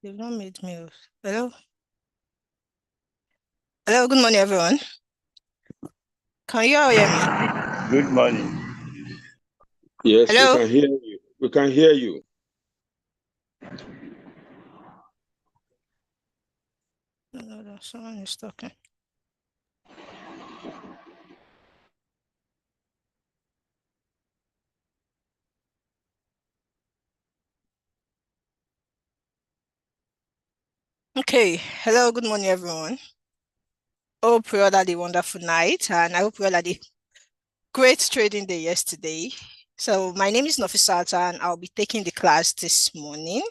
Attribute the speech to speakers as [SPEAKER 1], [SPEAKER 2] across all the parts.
[SPEAKER 1] You've not made me. Hello? Hello, good morning, everyone. Can you all hear me?
[SPEAKER 2] Good morning. Yes, we
[SPEAKER 1] Hello?
[SPEAKER 2] can hear you. We can hear you.
[SPEAKER 1] No, someone is talking. Okay. Hello, good morning, everyone. Hope you all had a wonderful night, and I hope you all had a great trading day yesterday. So, my name is Nofisata, and I'll be taking the class this morning.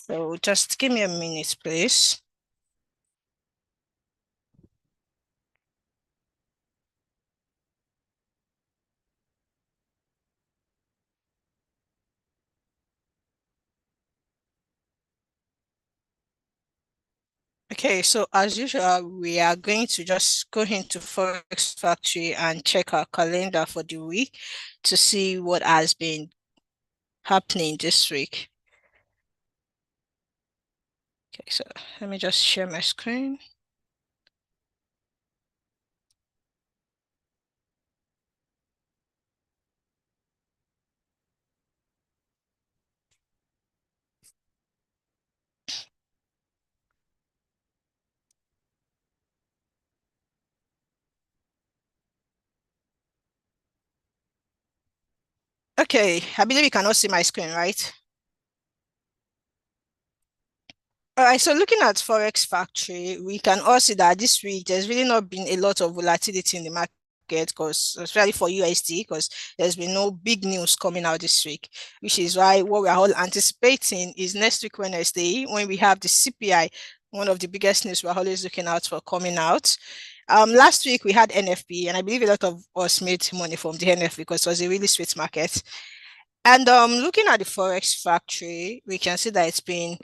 [SPEAKER 1] So, just give me a minute, please. Okay, so as usual, we are going to just go into Forex Factory and check our calendar for the week to see what has been happening this week. Okay, so let me just share my screen. Okay, I believe you can all see my screen, right? All right, so looking at Forex Factory, we can all see that this week there's really not been a lot of volatility in the market because, especially for USD, because there's been no big news coming out this week, which is why what we're all anticipating is next week, Wednesday, when we have the CPI, one of the biggest news we're always looking out for coming out. Last week we had NFP, and I believe a lot of us made money from the NFP because it was a really sweet market. And looking at the Forex Factory, we can see that it's been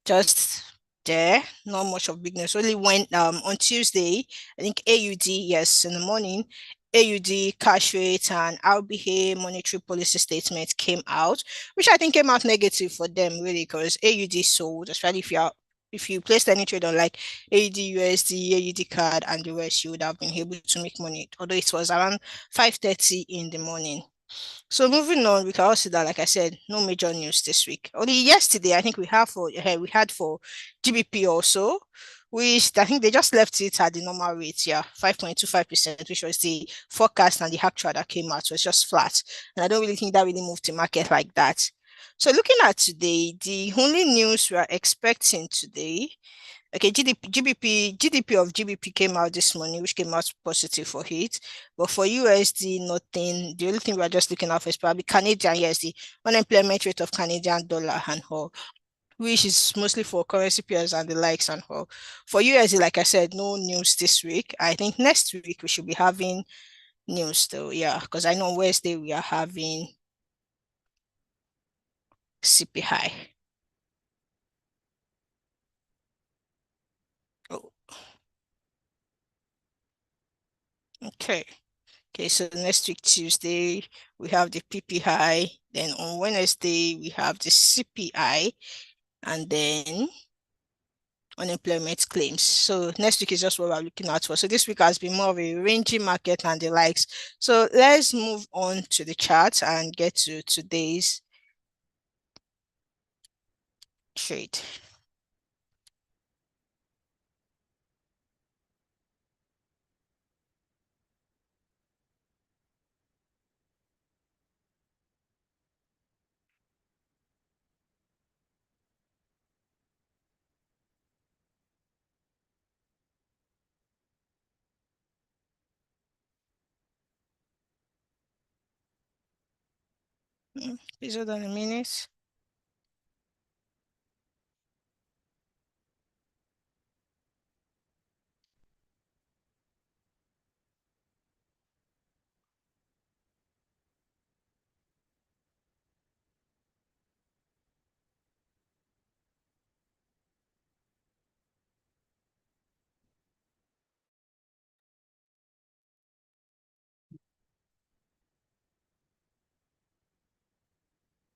[SPEAKER 1] just there, not much of big news. Only when on Tuesday, I think AUD, yes, in the morning, AUD cash rate and RBA monetary policy statement came out, which I think came out negative for them really because AUD sold, especially if you placed any trade on like AUD, USD, AUD card and the rest, you would have been able to make money. Although it was around 5:30 in the morning. So moving on, we can also see that, like I said, no major news this week. Only yesterday, I think we had for GBP also, which I think they just left it at the normal rate, yeah, 5.25%, which was the forecast and the actual that came out. So it's just flat. And I don't really think that really moved the market like that. So looking at today, the only news we are expecting today. Okay, GDP of GBP came out this morning, which came out positive for it. But for USD, nothing. The only thing we're just looking at is probably Canadian USD, unemployment rate of Canadian dollar and all, which is mostly for currency pairs and the likes and all. For USD, like I said, no news this week. I think next week we should be having news though, yeah, because I know Wednesday we are having CPI. Oh, okay. Okay, so next week, Tuesday, we have the PPI. Then on Wednesday, we have the CPI and then unemployment claims. So next week is just what we're looking at for. So this week has been more of a rangy market and the likes. So let's move on to the chart and get to today's trade. Please hold on a minute.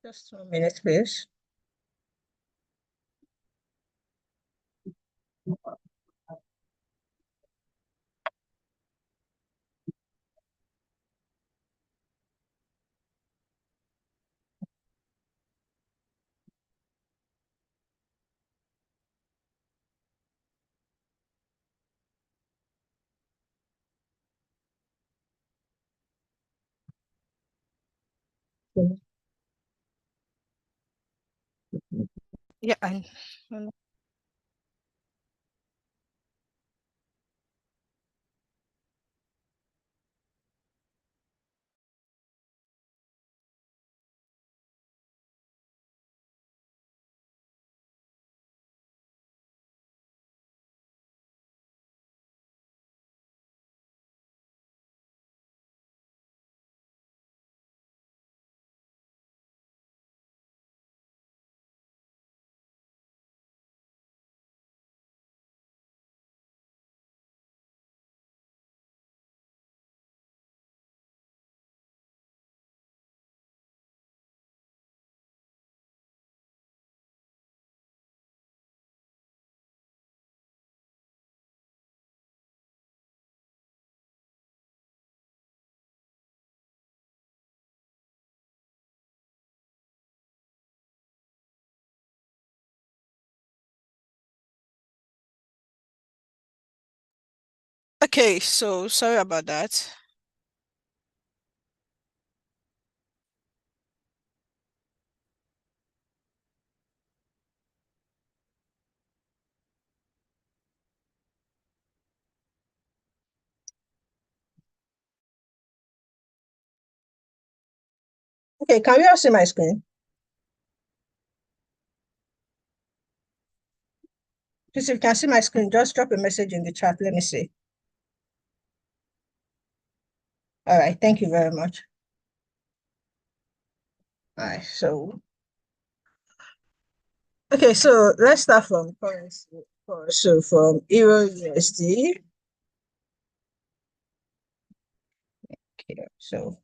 [SPEAKER 1] Just 1 minute, please. Yeah, and okay, so sorry about that. Okay, can you all see my screen? Please, if you can see my screen, just drop a message in the chat. Let me see. All right, thank you very much. All right, so okay, so let's start from currency. So from Euro USD. Okay, so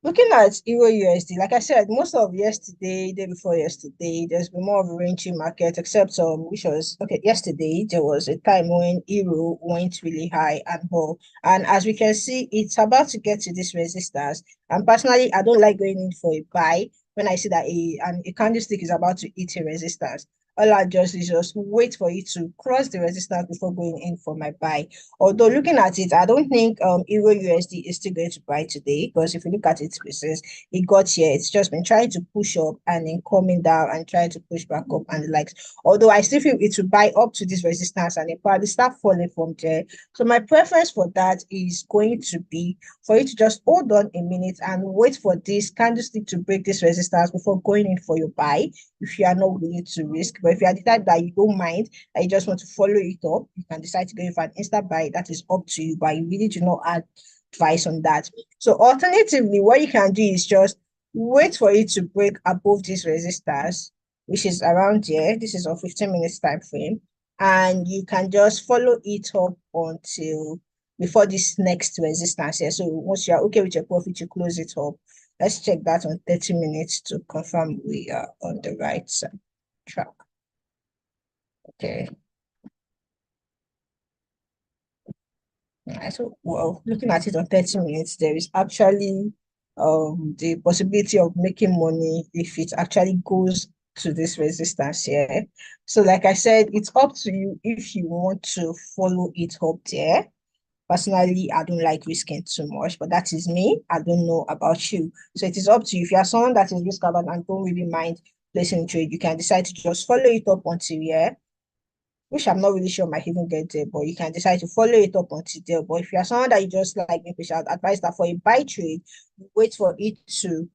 [SPEAKER 1] looking at Euro USD, like I said, most of yesterday, day before yesterday, there's been more of a ranging market, except which was okay. Yesterday, there was a time when Euro went really high and low, and as we can see, it's about to get to this resistance. And personally, I don't like going in for a buy when I see that a candlestick is about to hit a resistance. All I just is just wait for it to cross the resistance before going in for my buy. Although looking at it, I don't think Euro USD is still going to buy today, because if you look at it since it got here, it's just been trying to push up and then coming down and trying to push back up and the likes. Although I still feel it will buy up to this resistance and it probably start falling from there. So my preference for that is going to be for you to just hold on a minute and wait for this candlestick to break this resistance before going in for your buy, if you are not willing to risk. But if you are the type that you don't mind, that you just want to follow it up, you can decide to go for an instant buy. That is up to you, but you really do not advise on that. So alternatively, what you can do is just wait for it to break above this resistance, which is around here. This is a 15 minutes time frame, and you can just follow it up until before this next resistance here. So once you are okay with your profit, you close it up. Let's check that on 30 minutes to confirm we are on the right track. Okay. So, well, looking at it on 30 minutes, there is actually the possibility of making money if it actually goes to this resistance here. So, like I said, it's up to you if you want to follow it up there. Personally, I don't like risking too much, but that is me. I don't know about you. So it is up to you. If you are someone that is risk averse and don't really mind placing trade, you can decide to just follow it up until here, which I'm not really sure might even get there, but you can decide to follow it up until there. But if you're someone that you just like me, I advise that for a buy trade, wait for it to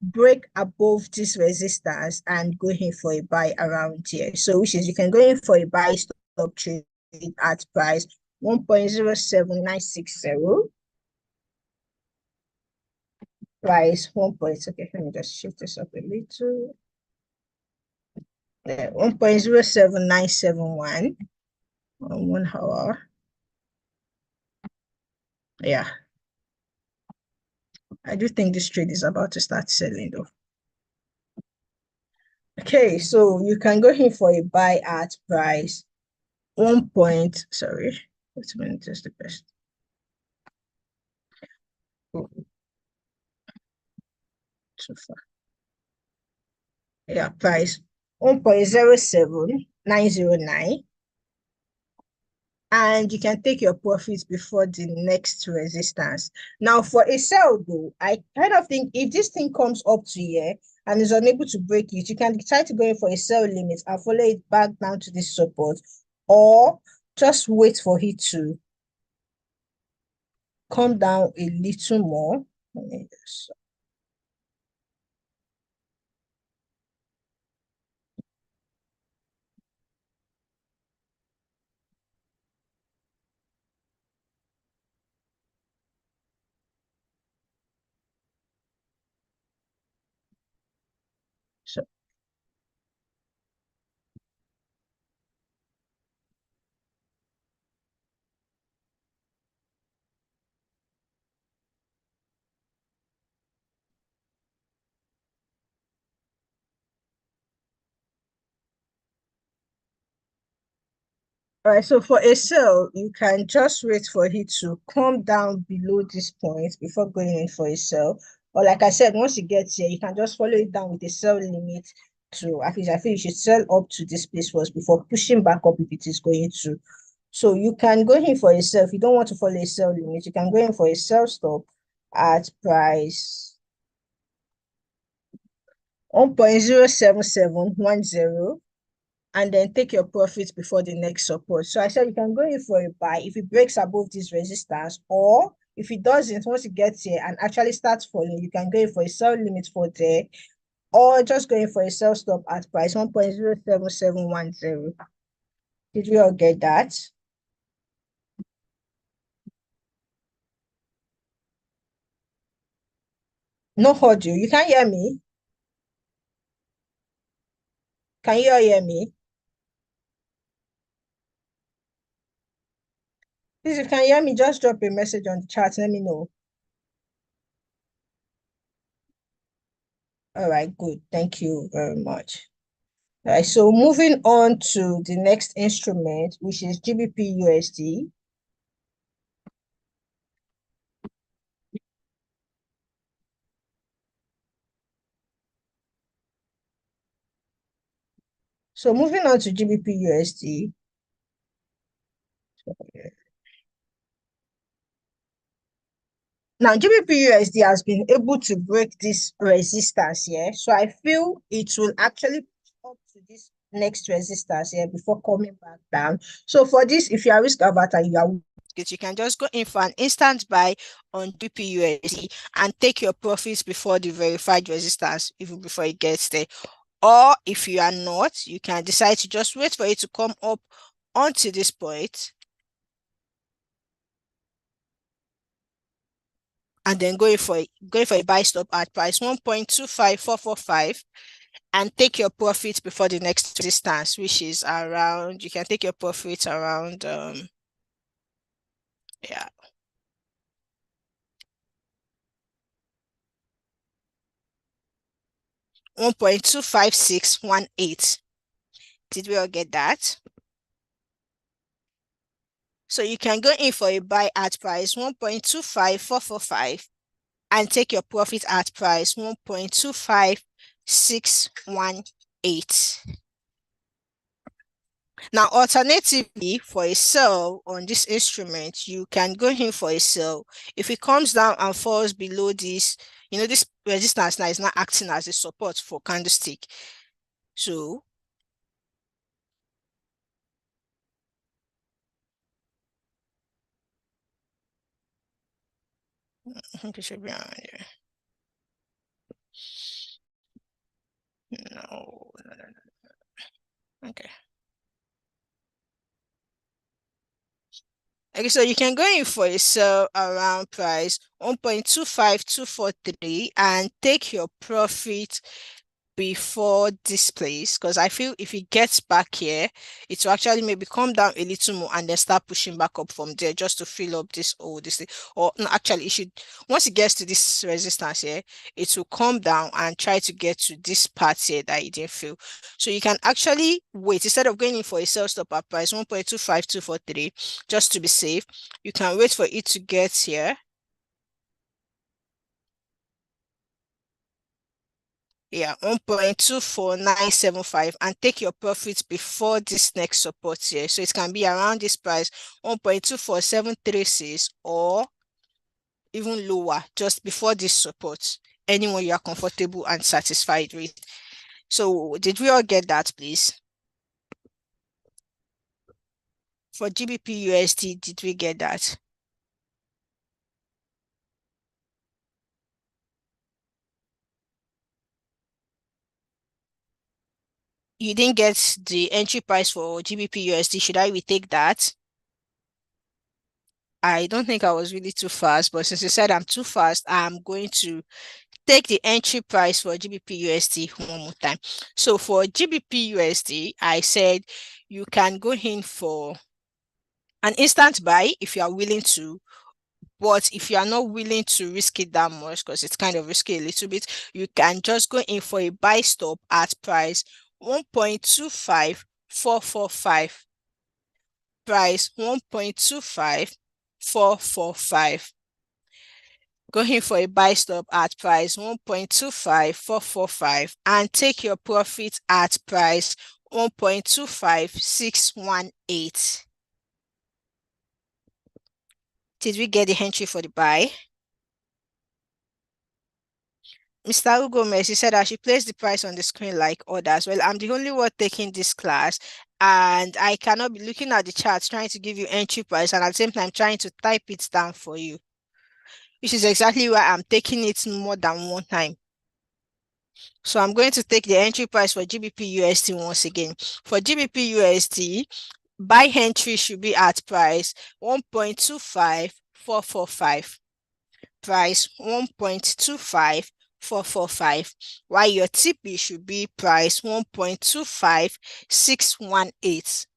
[SPEAKER 1] break above this resistance and go in for a buy around here. So which is you can go in for a buy stop trade at price 1.07960. Price 1 point. Okay, let me just shift this up a little. Yeah, 1.07971 on 1 hour. Yeah, I do think this trade is about to start selling though. Okay, so you can go in for a buy at price 1 point. Sorry, wait a minute, is the best. Oh, too far. Yeah, price 1.07909. And you can take your profits before the next resistance. Now, for a sell, though, I kind of think if this thing comes up to here and is unable to break it, you can try to go in for a sell limit and follow it back down to this support, or just wait for it to come down a little more. Let me just so all right, so for a sell, you can just wait for it to come down below this point before going in for a sell. Or like I said, once you get here, you can just follow it down with a sell limit to, at least I feel you should sell up to this place first before pushing back up if it is going to. So you can go in for a sell. If you don't want to follow a sell limit, you can go in for a sell stop at price 1.07710, and then take your profits before the next support. So I said you can go in for a buy if it breaks above this resistance, or if it doesn't, once it gets here and actually starts falling, you can go in for a sell limit for there, or just go in for a sell stop at price 1.07710. Did we all get that? No audio. You can't hear me? Can you all hear me? Please, if you can hear me, just drop a message on the chat. Let me know. All right, good. Thank you very much. All right, so moving on to the next instrument, which is GBP USD. So moving on to GBP USD. Now, GBP USD has been able to break this resistance here. So I feel it will actually push up to this next resistance here before coming back down. So for this, if you are risk averse, you can just go in for an instant buy on GBP USD and take your profits before the verified resistance, even before it gets there. Or if you are not, you can decide to just wait for it to come up onto this point and then going for a buy stop at price 1.25445 and take your profit before the next resistance, which is around, you can take your profit around yeah, 1.25618. Did we all get that? So you can go in for a buy at price 1.25445 and take your profit at price 1.25618. Now, alternatively, for a sell on this instrument, you can go in for a sell. If it comes down and falls below this, this resistance now is not acting as a support for candlestick. So, I think it should be around here. No, no, no, no. Okay. Okay, so you can go in for a sell around price 1.25243 and take your profit before this place, because I feel if it gets back here, it will actually maybe come down a little more and then start pushing back up from there just to fill up this thing. Or no, actually, it should, once it gets to this resistance here, it will come down and try to get to this part here that it didn't fill. So you can actually wait instead of going in for a sell stop at price 1.25243, just to be safe. You can wait for it to get here. Yeah, 1.24975 and take your profits before this next support here. So it can be around this price, 1.24736, or even lower, just before this support. Anyone you are comfortable and satisfied with. So did we all get that, please? For GBP USD, did we get that? You didn't get the entry price for GBP USD. Should I retake that? I don't think I was really too fast, but since you said I'm too fast, I'm going to take the entry price for GBP USD one more time. So for GBP USD, I said you can go in for an instant buy if you are willing to. But if you are not willing to risk it that much, because it's kind of risky a little bit, you can just go in for a buy stop at price 1.25445. Price 1.25445. Go in for a buy stop at price 1.25445 and take your profit at price 1.25618. Did we get the entry for the buy? Mr. Hugo Gomez, he said I should place the price on the screen like others. Well, I'm the only one taking this class, and I cannot be looking at the charts trying to give you entry price and at the same time trying to type it down for you, which is exactly why I'm taking it more than one time. So I'm going to take the entry price for GBP USD once again. For GBP USD, buy entry should be at price 1.25445. Price 1.25445, while your TP should be price 1.25618.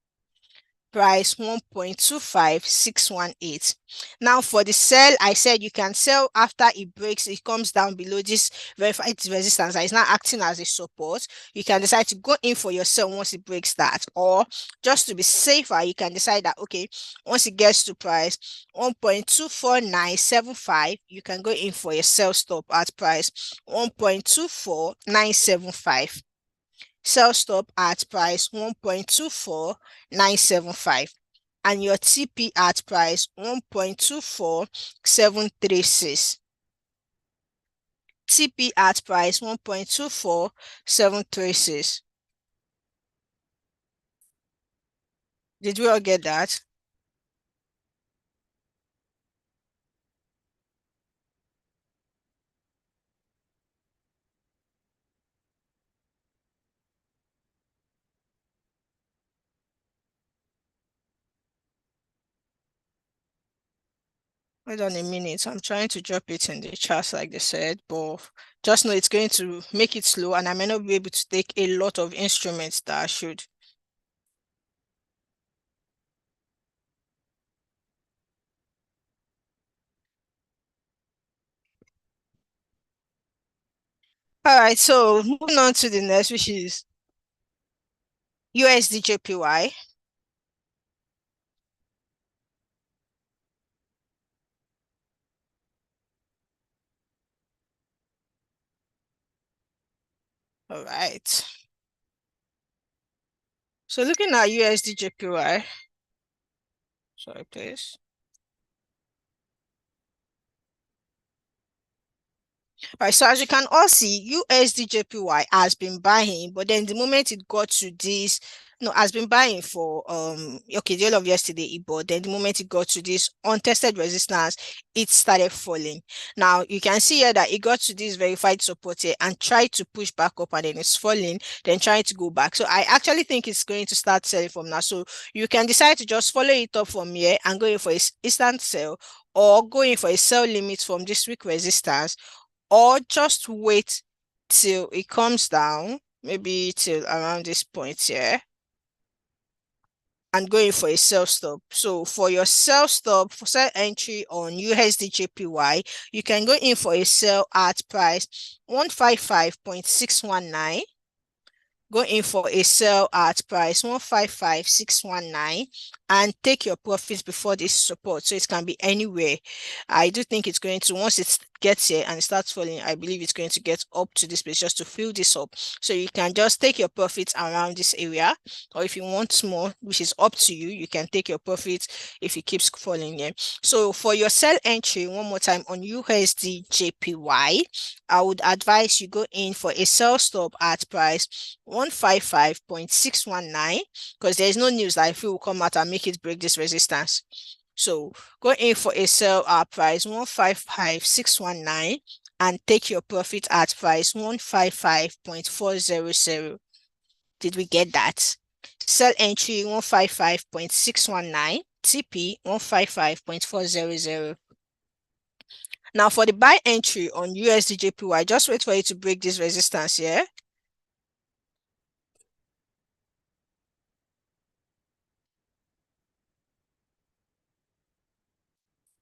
[SPEAKER 1] Price 1.25618. Now for the sell, I said you can sell after it breaks, it comes down below this verified resistance that is now acting as a support. You can decide to go in for your sell once it breaks that, or just to be safer, you can decide that okay, once it gets to price 1.24975, you can go in for your sell stop at price 1.24975. Sell stop at price 1.24975 and your TP at price 1.24736. TP at price 1.24736. Did we all get that? Hold on a minute. I'm trying to drop it in the chat like they said, but just know it's going to make it slow and I may not be able to take a lot of instruments that I should. All right, so moving on to the next, which is USDJPY. All right. So looking at USDJPY, sorry, please. Right, so as you can all see, USDJPY has been buying, but then the moment it got to this, no, has been buying for okay, the whole of yesterday it bought. Then the moment it got to this untested resistance, it started falling. Now you can see here that it got to this verified support here and tried to push back up, and then it's falling, then trying to go back. So I actually think it's going to start selling from now. So you can decide to just follow it up from here and go in for its instant sell, or go in for a sell limit from this week resistance, or just wait till it comes down, maybe till around this point here, and going for a sell stop. So for your sell stop, for sell entry on USDJPY, you can go in for a sell at price 155.619. Go in for a sell at price 155,619 and take your profits before this support. So it can be anywhere. I do think it's going to, once it gets here and it starts falling, I believe it's going to get up to this place just to fill this up. So you can just take your profits around this area, or if you want more, which is up to you, you can take your profits if it keeps falling here. So for your sell entry, one more time on USDJPY, I would advise you go in for a sell stop at price 155.619, because there's no news that I feel will come out and make it break this resistance. So go in for a sell at price 155,619 and take your profit at price 155.400. Did we get that? Sell entry 155.619, TP 155.400. Now for the buy entry on USDJPY, just wait for it to break this resistance here.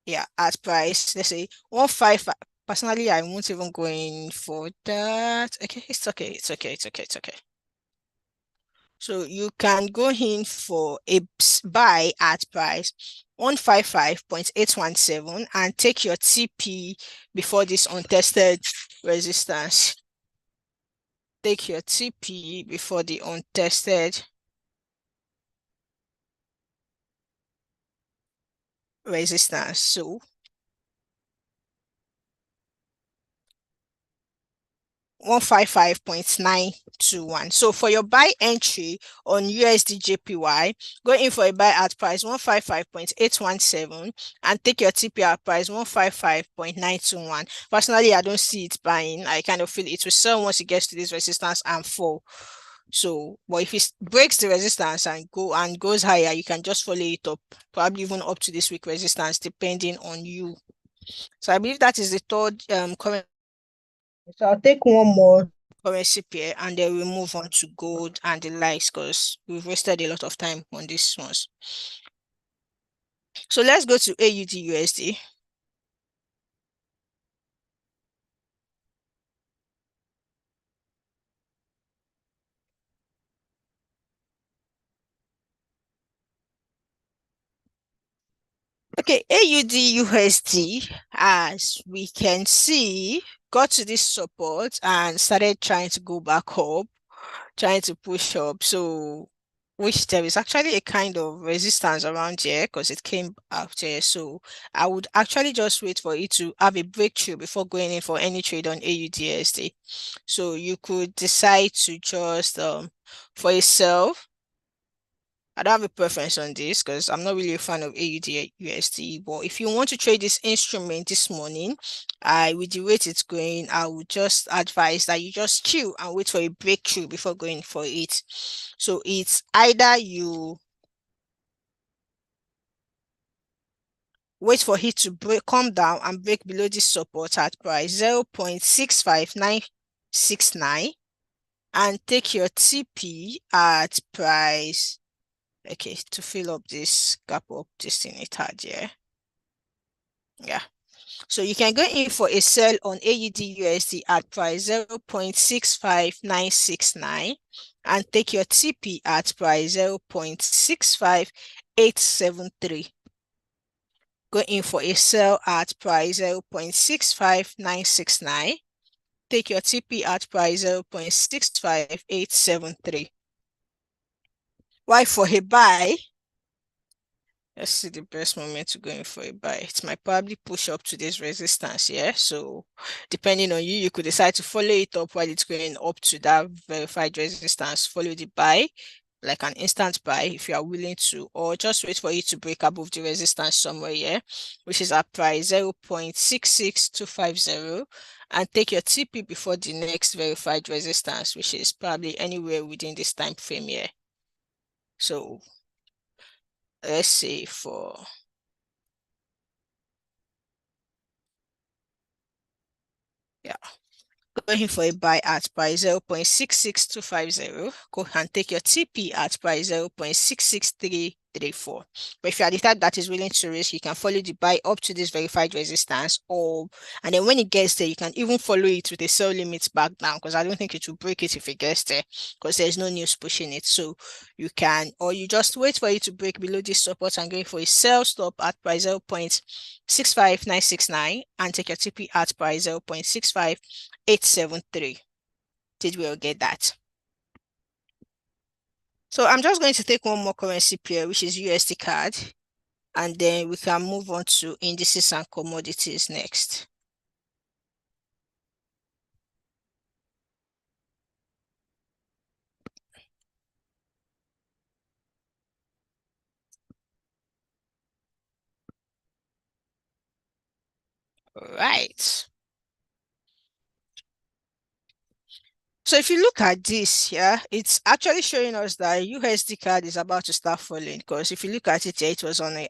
[SPEAKER 1] Yeah, at price, let's say 155. Personally, I won't even go in for that. Okay, it's okay, it's okay, it's okay, it's okay. So you can go in for a buy at price 155.817 and take your TP before this untested resistance. Take your TP before the untested resistance. So 155.921. So for your buy entry on USDJPY, go in for a buy at price 155.817 and take your TP at price 155.921. Personally, I don't see it buying. I kind of feel it will sell once it gets to this resistance and fall. So, but if it breaks the resistance and goes higher, you can just follow it up, probably even up to this week resistance, depending on you. So I believe that is the third current. So I'll take one more currency pair and then we'll move on to gold and the likes, because we've wasted a lot of time on these ones. So let's go to AUD USD. Okay, AUD USD, as we can see, got to this support and started trying to go back up, trying to push up. So, which there is actually a kind of resistance around here because it came out here. So I would actually just wait for it to have a breakthrough before going in for any trade on AUD USD. So you could decide to just for yourself. I don't have a preference on this because I'm not really a fan of AUD USD. But if you want to trade this instrument this morning, with the rate it's going, I would just advise that you just chill and wait for a breakthrough before going for it. So it's either you wait for it to come down and break below this support at price 0.65969 and take your TP at price. Okay, to fill up this gap up, this thing it had here. Yeah. So you can go in for a sell on AUD USD at price 0.65969 and take your TP at price 0.65873. Go in for a sell at price 0.65969. Take your TP at price 0.65873. Why for a buy? Let's see the best moment to go in for a buy. It might probably push up to this resistance, yeah. So depending on you, you could decide to follow it up while it's going up to that verified resistance. Follow the buy, like an instant buy if you are willing to, or just wait for it to break above the resistance somewhere, yeah, which is at price 0.66250, and take your TP before the next verified resistance, which is probably anywhere within this time frame here. So let's say for yeah, going for a buy at price 0.66250. Go and take your TP at price 0.66334. But if you are the type that is willing to risk, you can follow the buy up to this verified resistance, or and then when it gets there, you can even follow it with a sell limit back down, because I don't think it will break it if it gets there, because there's no news pushing it. So you can, or you just wait for it to break below this support and go for a sell stop at price 0.65969 and take your TP at price 0.65873. Did we all get that? So I'm just going to take one more currency pair, which is USD CAD, and then we can move on to indices and commodities next. All right. So if you look at this, yeah, it's actually showing us that USD CAD is about to start falling, because if you look at it, yeah, it was on a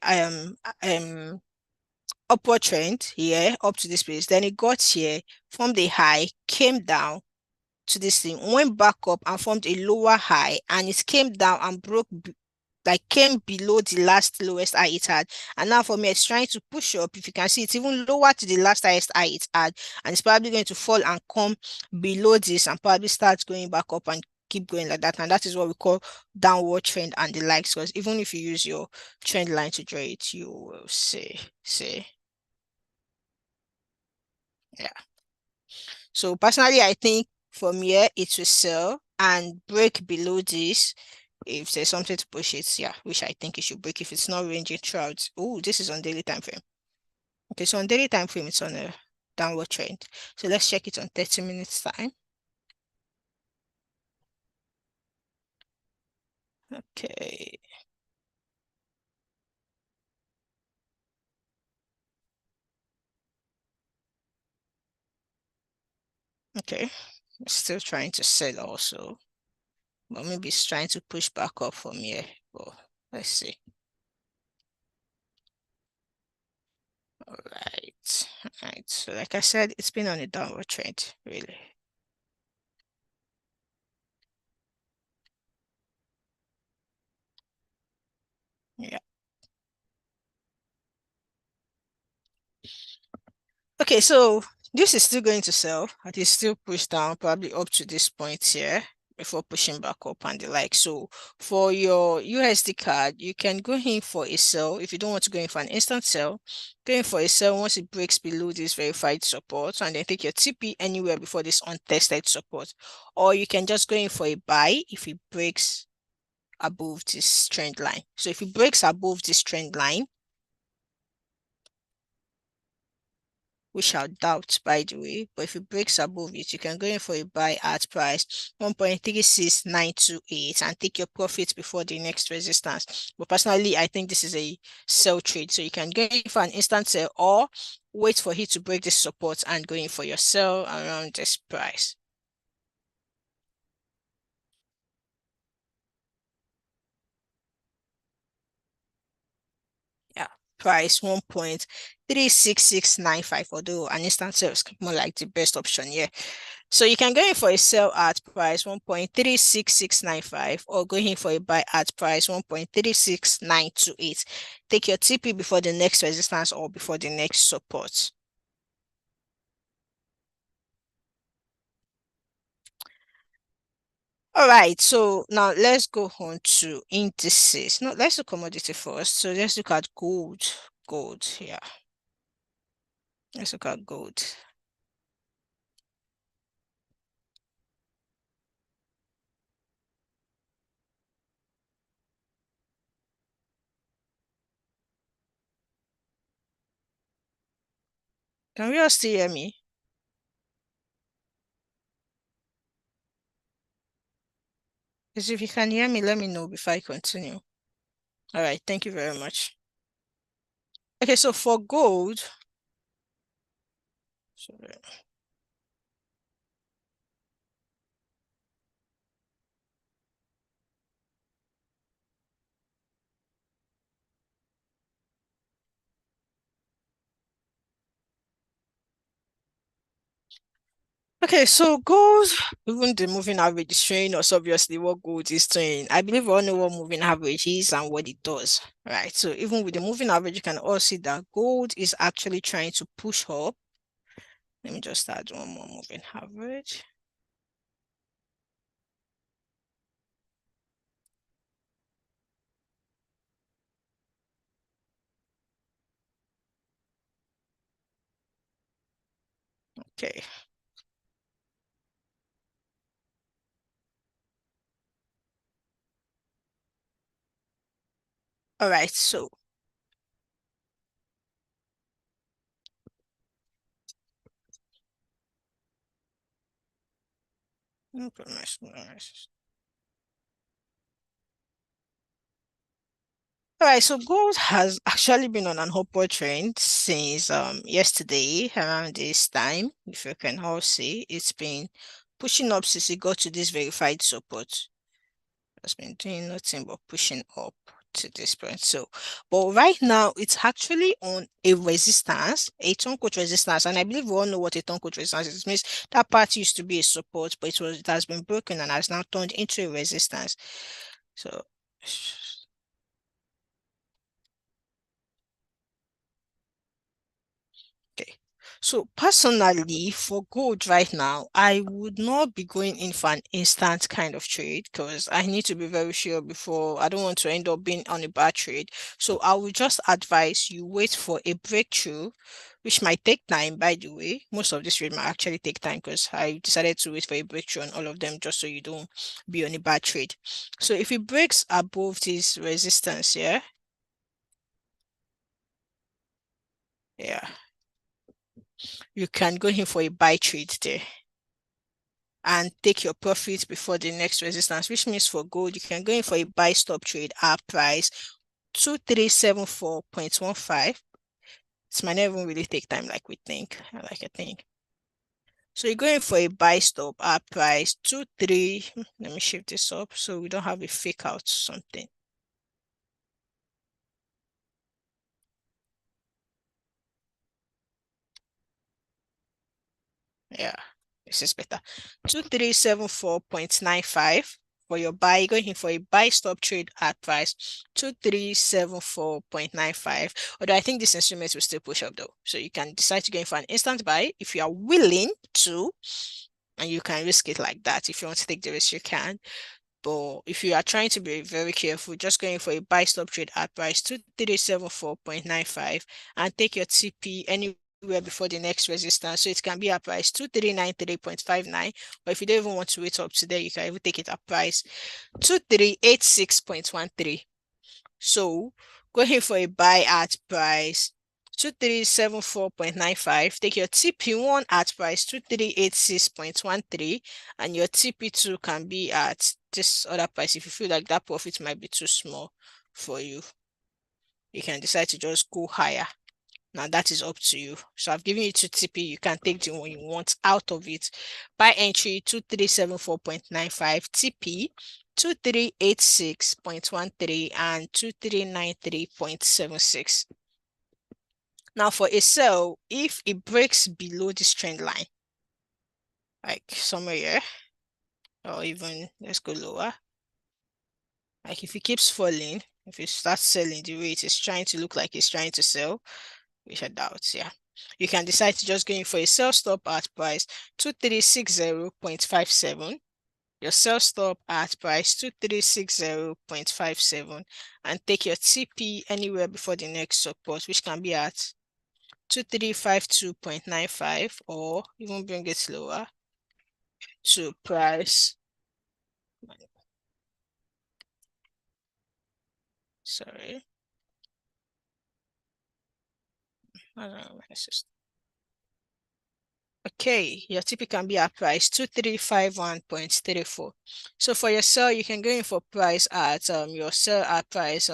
[SPEAKER 1] upward trend here up to this place. Then it got here, formed a high, came down to this thing, went back up and formed a lower high, and it came down and like came below the last lowest high it had. And now for me, it's trying to push up. If you can see, it's even lower to the last highest high it had, and it's probably going to fall and come below this and probably start going back up and keep going like that. And that is what we call downward trend and the likes, because even if you use your trend line to draw it, you will see. Yeah. So personally, I think from here it will sell and break below this. If there's something to push it, yeah, which I think it should break if it's not ranging throughout. Oh, this is on daily time frame. Okay, so on daily time frame, it's on a downward trend. So let's check it on 30 minutes time. Okay. Okay. Still trying to sell also. But maybe it's trying to push back up from here. But let's see. All right. All right. So like I said, it's been on a downward trend, really. Yeah. Okay, so this is still going to sell. It is still pushed down, probably up to this point here before pushing back up and the like. So for your USD CAD, you can go in for a sell. If you don't want to go in for an instant sell, go in for a sell once it breaks below this verified support, and then take your TP anywhere before this untested support. Or you can just go in for a buy if it breaks above this trend line. So if it breaks above this trend line, we shall doubt, by the way, but if it breaks above it, you can go in for a buy at price 1.36928 and take your profits before the next resistance. But personally, I think this is a sell trade, so you can go in for an instant sell or wait for it to break this support and go in for your sell around this price. Yeah, price 1.36695, although an instant sell is more like the best option here. So you can go in for a sell at price 1.36695 or go in for a buy at price 1.36928. Take your TP before the next resistance or before the next support. All right, so now let's go on to indices. No, let's do commodity first. So let's look at gold. Gold, yeah. Let's look at gold. Can you all still hear me? Because if you can hear me, let me know before I continue. All right, thank you very much. Okay, so for gold, sorry. Okay, so gold, even the moving average is showing us obviously what gold is doing. I believe we all know what moving average is and what it does, right? So even with the moving average, you can all see that gold is actually trying to push up. Let me just add one more moving average. Okay. All right, so okay, nice. All right, so gold has actually been on an upward trend since yesterday around this time. If you can all see, it's been pushing up since it got to this verified support. It's been doing nothing but pushing up to this point. So, but right now it's actually on a resistance, a turncoat resistance, and I believe we all know what a turncoat resistance is. It means that part used to be a support, but it has been broken and has now turned into a resistance. So. Okay. So personally, for gold right now, I would not be going in for an instant kind of trade because I need to be very sure before I don't want to end up being on a bad trade. So I would just advise you wait for a breakthrough, which might take time, by the way. Most of this trade might actually take time because I decided to wait for a breakthrough on all of them just so you don't be on a bad trade. So if it breaks above this resistance here, yeah, you can go in for a buy trade there and take your profits before the next resistance, which means for gold, you can go in for a buy stop trade at price 2374.15. It might never really take time like we think, like I think. So you're going for a buy stop at price 23. Let me shift this up so we don't have a fake out something. Yeah, this is better. 2374.95 for your buy. Going in for a buy stop trade at price 2374.95. Although I think this instrument will still push up though. So you can decide to go in for an instant buy if you are willing to, and you can risk it like that. If you want to take the risk, you can. But if you are trying to be very careful, just going for a buy stop trade at price 2374.95 and take your TP anywhere before the next resistance. So it can be at price 2393.59. Or if you don't even want to wait up to there, you can even take it at price 2386.13. So go ahead for a buy at price 2374.95. Take your TP1 at price 2386.13, and your TP2 can be at this other price. If you feel like that profit might be too small for you, you can decide to just go higher. Now that is up to you. So I've given you two TP. You can take the one you want out of it. Buy entry 2374.95, TP 2386.13 and 2393.76. Now for a sell, if it breaks below this trend line, like somewhere here, or even let's go lower, like if it keeps falling, if it starts selling the way it is trying to look like it's trying to sell, which I doubt, yeah. You can decide to just go in for a sell stop at price 2360.57. Your sell stop at price 2360.57 and take your TP anywhere before the next support, which can be at 2352.95 or even bring it lower to price. Sorry. I don't know my system. Okay, your TP can be at price 2351.34. So for your sell, you can go in for price at your sell at price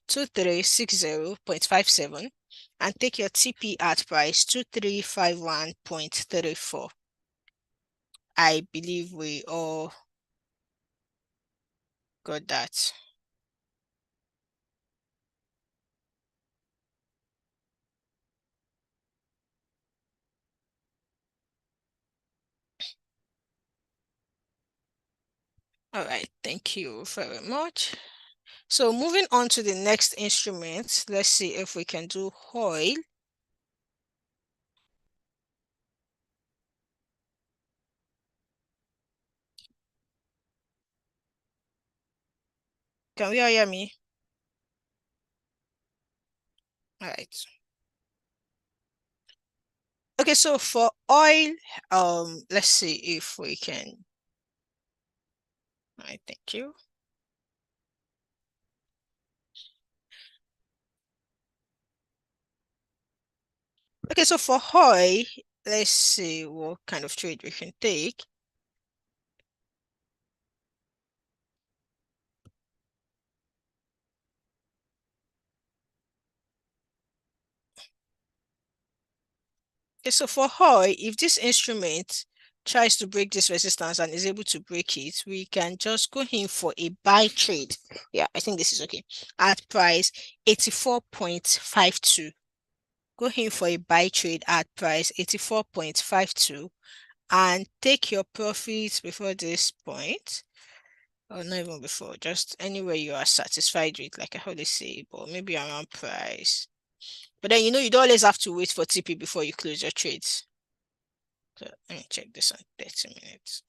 [SPEAKER 1] 2360.57 and take your TP at price 2351.34. I believe we all got that. All right, thank you very much. So moving on to the next instrument, let's see if we can do oil. Can we all hear me? All right. Okay, so for oil, let's see if we can. All right, thank you. Okay, so for oil, let's see what kind of trade we can take. Okay, so for oil, if this instrument tries to break this resistance and is able to break it, we can just go in for a buy trade. Yeah, I think this is okay. At price 84.52. Go in for a buy trade at price 84.52 and take your profits before this point. Or not even before, just anywhere you are satisfied with, like I always say, but maybe around price. But then you don't always have to wait for TP before you close your trades. So let me check this on 30 minutes.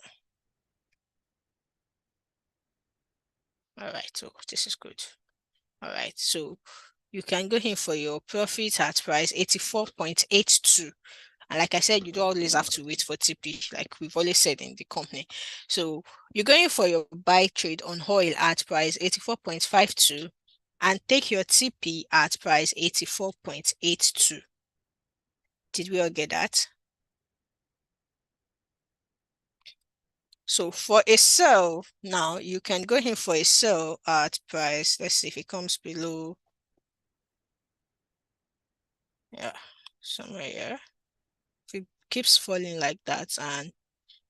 [SPEAKER 1] All right, so this is good. All right, so you can go in for your profit at price 84.82. And like I said, you don't always have to wait for TP, like we've always said in the company. So you're going for your buy trade on oil at price 84.52 and take your TP at price 84.82. Did we all get that? So for a sell, now you can go in for a sell at price. Let's see if it comes below. Yeah, somewhere here. If it keeps falling like that and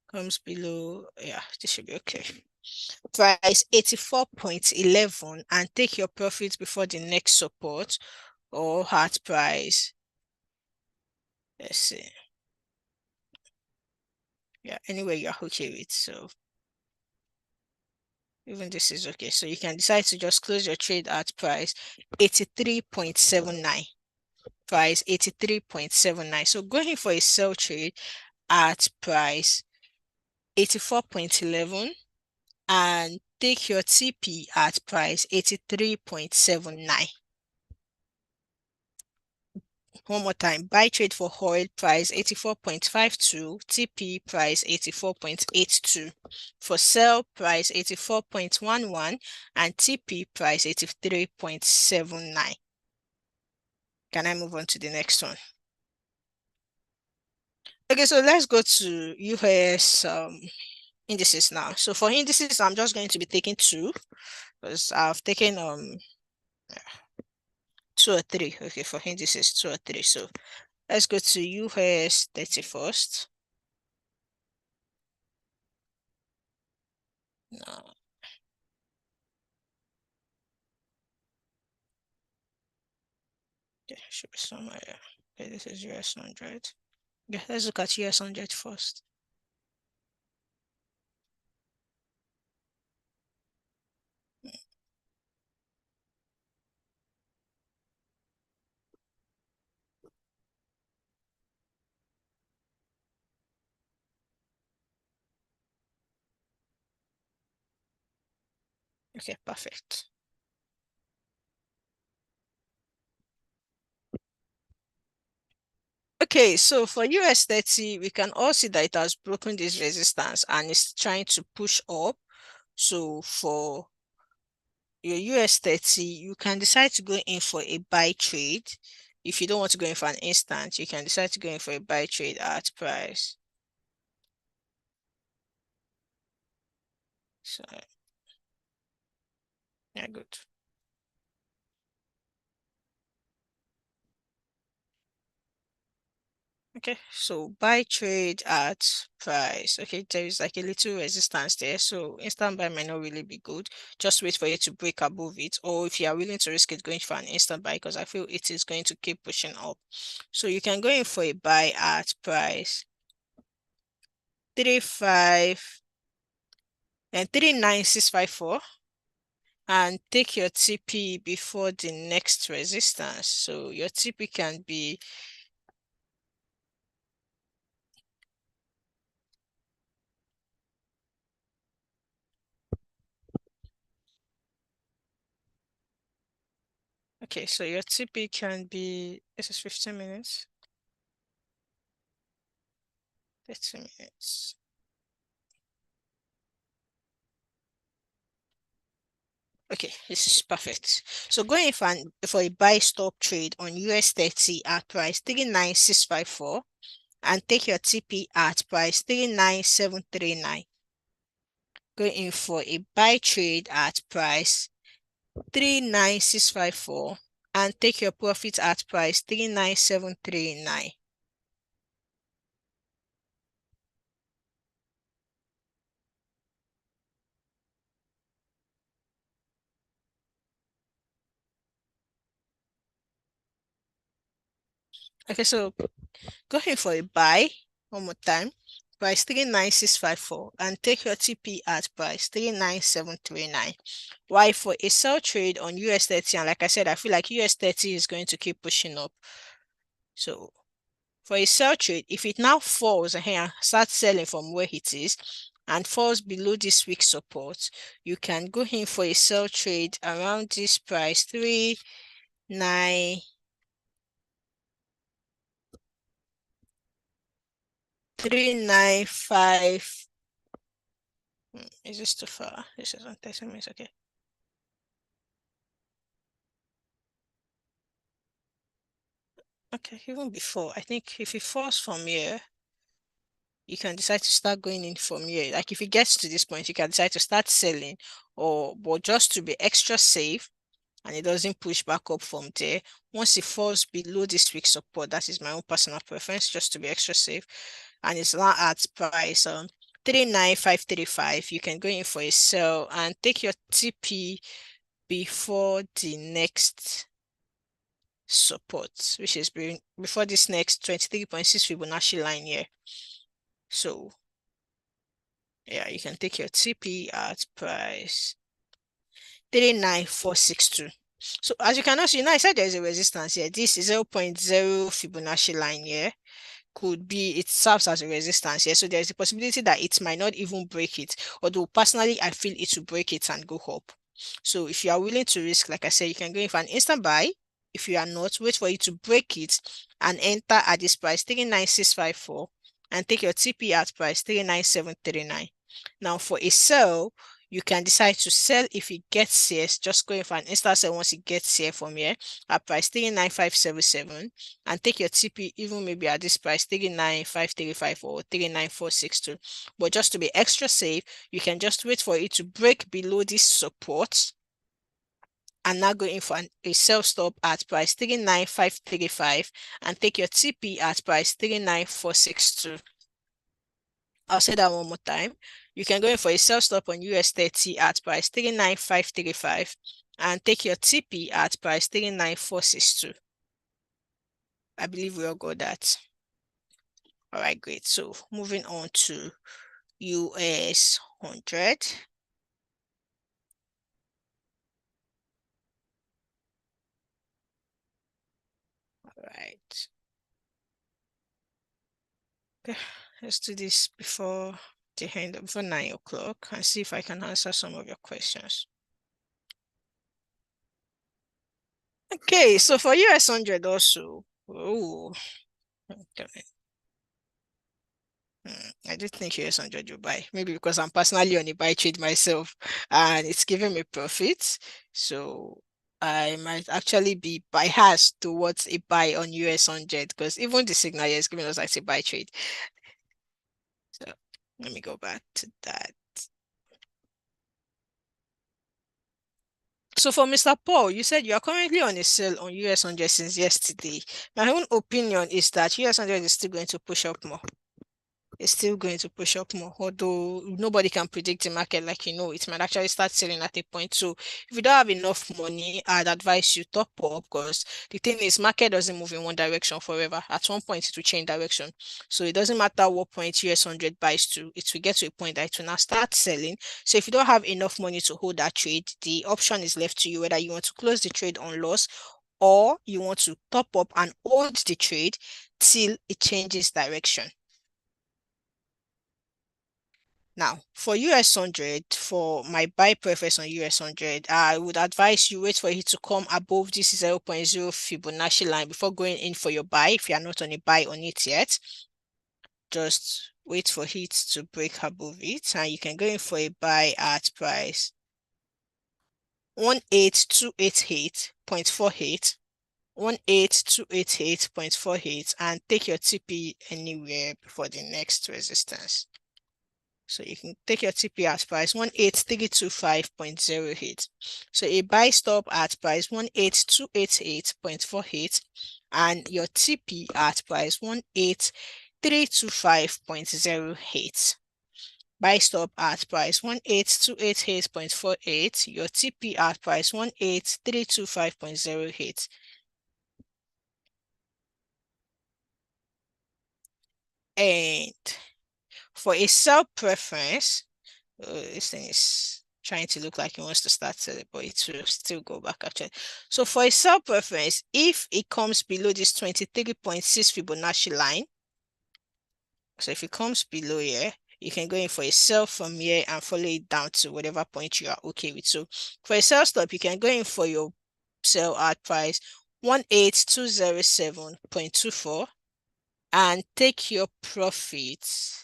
[SPEAKER 1] comes below, yeah, this should be okay. Price 84.11 and take your profits before the next support or hard price. Let's see. Yeah, anyway, you're okay with. So even this is okay. So you can decide to just close your trade at price 83.79. Price 83.79. So going for a sell trade at price 84.11 and take your TP at price 83.79. One more time, buy trade for oil price 84.52, TP price 84.82. For sell price 84.11 and TP price 83.79. Can I move on to the next one? Okay, so let's go to US indices now. So for indices, I'm just going to be taking two because I've taken two or three. Okay, for indices, two or three. So let's go to US 31st. No. Yeah, should be somewhere. Okay, this is US 100. Yeah, let's look at US 100 first. Okay, perfect. Okay, so for US 30, we can all see that it has broken this resistance and it's trying to push up. So for your US 30, you can decide to go in for a buy trade. If you don't want to go in for an instant, you can decide to go in for a buy trade at price So yeah, good. Okay, so buy trade at price. Okay, there is like a little resistance there, so instant buy might not really be good. Just wait for it to break above it, or if you are willing to risk it, going for an instant buy because I feel it is going to keep pushing up. So you can go in for a buy at price 35 and 39654 and take your TP before the next resistance. So your TP can be okay, so your TP can be this is 15 minutes, 30 minutes. Okay, this is perfect. So going for a buy stop trade on US 30 at price 39654 and take your TP at price 39739. Go in for a buy trade at price 39654 and take your profit at price 39739. Okay, so go ahead for a buy one more time. Price 39654 and take your TP at price 39739. Why for a sell trade on US 30, and like I said, I feel like US 30 is going to keep pushing up. So for a sell trade, if it now falls here, start selling from where it is and falls below this week's support, you can go in for a sell trade around this price 395. Is this too far? This is on 30 minutes, okay. Okay, even before, I think if it falls from here, you can decide to start going in from here. Like if it gets to this point, you can decide to start selling, or but just to be extra safe and it doesn't push back up from there. Once it falls below this week's support, that is my own personal preference, just to be extra safe. And it's now at price 39535. You can go in for a sell and take your TP before the next support, which is before this next 23.6 Fibonacci line here. So yeah, you can take your TP at price 39462. So as you can also, I said there's a resistance here. This 0.0 Fibonacci line here could be, it serves as a resistance here. So there's a possibility that it might not even break it. Although personally, I feel it will break it and go up. So if you are willing to risk, like I said, you can go in for an instant buy. If you are not, wait for it to break it and enter at this price 39654 and take your TP at price 39739. Now for a sell, you can decide to sell if it gets here. Just going for an instant sell once it gets here from here at price 39577 and take your TP even maybe at this price 39535 or 39462. But just to be extra safe, you can just wait for it to break below this support and now go in for a sell stop at price 39535 and take your TP at price 39462. I'll say that one more time. You can go in for a sell stop on US 30 at price 39535 and take your TP at price 39462. I believe we all got that. All right, great. So moving on to US 100. All right. Okay, let's do this before the end, before 9 o'clock and see if I can answer some of your questions. Okay, so for US 100 also, oh, okay. I do think US 100 you buy. Maybe because I'm personally on a buy trade myself and it's giving me profits. So I might actually be biased towards a buy on US 100 because even the signal here is giving us like a buy trade. So let me go back to that. So for Mr. Paul, you said you are currently on a sale on US 100 since yesterday. My own opinion is that US 100 is still going to push up more. It's still going to push up more, although nobody can predict the market like it might actually start selling at a point. So if you don't have enough money, I'd advise you top up, because the thing is market doesn't move in one direction forever. At one point it will change direction. So it doesn't matter what point US 100 buys to, it will get to a point that it will now start selling. So if you don't have enough money to hold that trade, the option is left to you whether you want to close the trade on loss or you want to top up and hold the trade till it changes direction. Now, for US 100, for my buy preference on US 100, I would advise you wait for it to come above this 0.0 Fibonacci line before going in for your buy. If you are not on a buy on it yet, just wait for it to break above it, and you can go in for a buy at price 18288.48, 18288.48, and take your TP anywhere before the next resistance. So you can take your TP at price 18325.08. So a buy stop at price 18288.48 and your TP at price 18325.08. Buy stop at price 18288.48, your TP at price 18325.08. And for a sell preference, this thing is trying to look like it wants to start selling, but it will still go back actually. So for a sell preference, if it comes below this 23.6 Fibonacci line, so if it comes below here, you can go in for a sell from here and follow it down to whatever point you are okay with. So for a sell stop, you can go in for your sell at price 18207.24 and take your profits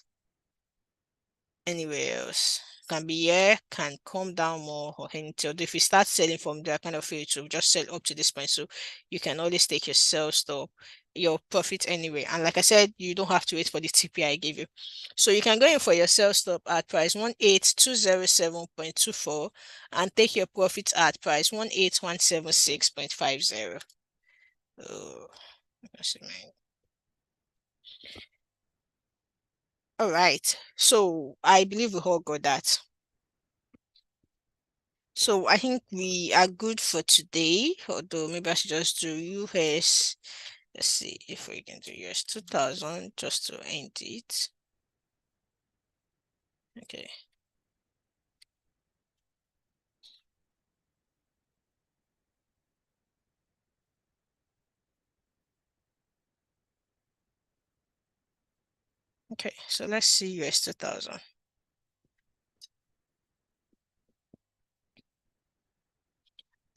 [SPEAKER 1] anywhere else. Can be here, can come down more or anything. If you start selling from there, kind of feel to just sell up to this point. So you can always take your sell stop, your profit anyway. And like I said, you don't have to wait for the TP I gave you. So you can go in for your sell stop at price 18207.24 and take your profits at price 18176.50. Oh, let's see, man. All right, so I believe we all got that. So I think we are good for today, although maybe I should just do US. Let's see if we can do US 2000 just to end it. Okay. Okay, so let's see US 2000.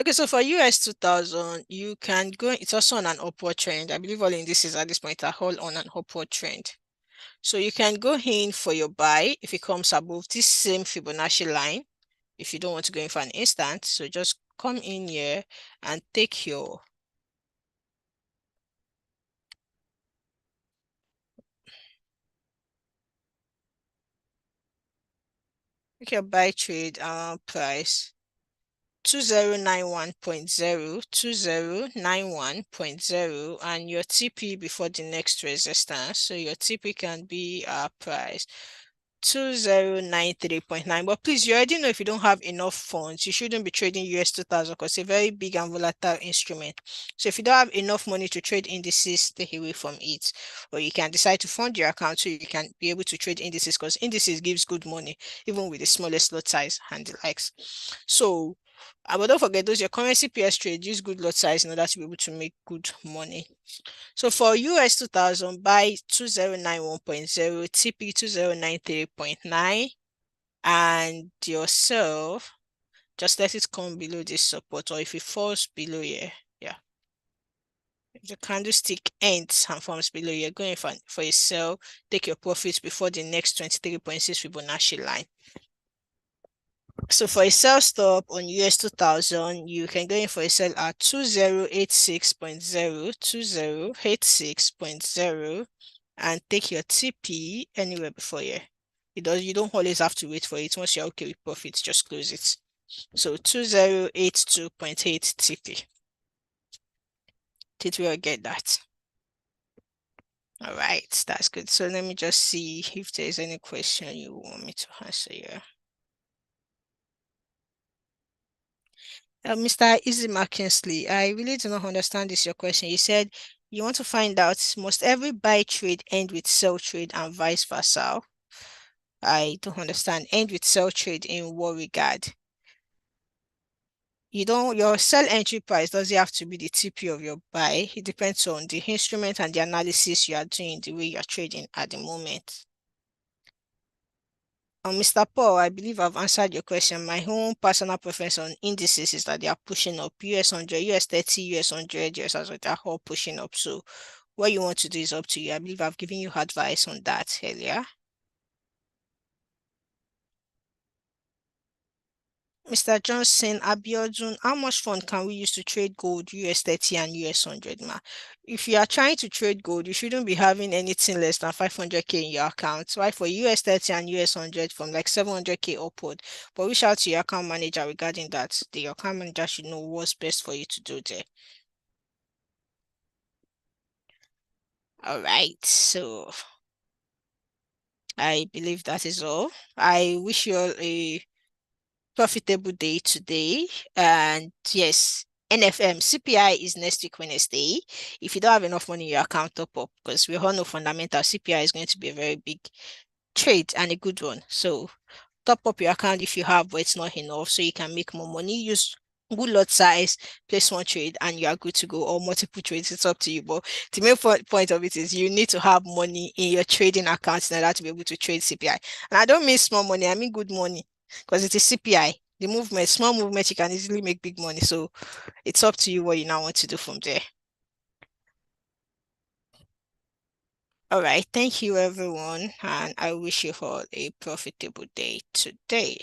[SPEAKER 1] Okay, so for US 2000, you can go, it's also on an upward trend. I believe all indices at this point are all on an upward trend. So you can go in for your buy if it comes above this same Fibonacci line, if you don't want to go in for an instant. So just come in here and take your buy trade price 2091.0, 2091.0, and your TP before the next resistance. So your TP can be price 2093.9. But please, you already know if you don't have enough funds, you shouldn't be trading US 2000 because it's a very big and volatile instrument. So if you don't have enough money to trade indices, stay away from it. Or you can decide to fund your account so you can be able to trade indices, because indices gives good money, even with the smallest lot size and the likes. So, but don't forget, those your currency pairs trade, use good lot size in order to be able to make good money. So for US 2000, buy 2091.0, TP 2093.9, and yourself, just let it come below this support, or if it falls below here, yeah. If the candlestick ends and forms below, you're going for a sell, take your profits before the next 23.6 Fibonacci line. So for a sell stop on US 2000, you can go in for a sell at 2086.0, 2086.0, and take your TP anywhere before here. You don't always have to wait for it. Once you're okay with profits, just close it. So 2082.8 TP. Did we all get that? All right, that's good. So let me just see if there's any question you want me to answer here. Mr. Izzy McKinsley, I really do not understand this, your question. You said you want to find out, must every buy trade end with sell trade and vice versa? I don't understand. End with sell trade in what regard? Your sell entry price doesn't have to be the TP of your buy. It depends on the instrument and the analysis you are doing, the way you're trading at the moment. Mr. Paul, I believe I've answered your question. My own personal preference on indices is that they are pushing up. US 100, US 30, US 100, US 100, they're all pushing up. So what you want to do is up to you. I believe I've given you advice on that earlier. Mr. Johnson, Abiodun, how much fund can we use to trade gold, US 30 and US 100, ma? If you are trying to trade gold, you shouldn't be having anything less than 500K in your account. Why for US 30 and US 100 from like 700K upward? But reach out to your account manager regarding that. The account manager should know what's best for you to do there. All right, so I believe that is all. I wish you all a profitable day today. And yes, NFM CPI is next week Wednesday. If you don't have enough money in your account, top up because we all know fundamental CPI is going to be a very big trade and a good one. So top up your account if you have, but it's not enough, so you can make more money. Use good lot size, place one trade, and you are good to go, or multiple trades. It's up to you. But the main point of it is you need to have money in your trading account in order to be able to trade CPI. And I don't mean small money, I mean good money because it is CPI. The movement, small movement, you can easily make big money. So it's up to you what you now want to do from there. All right. Thank you, everyone. And I wish you all a profitable day today.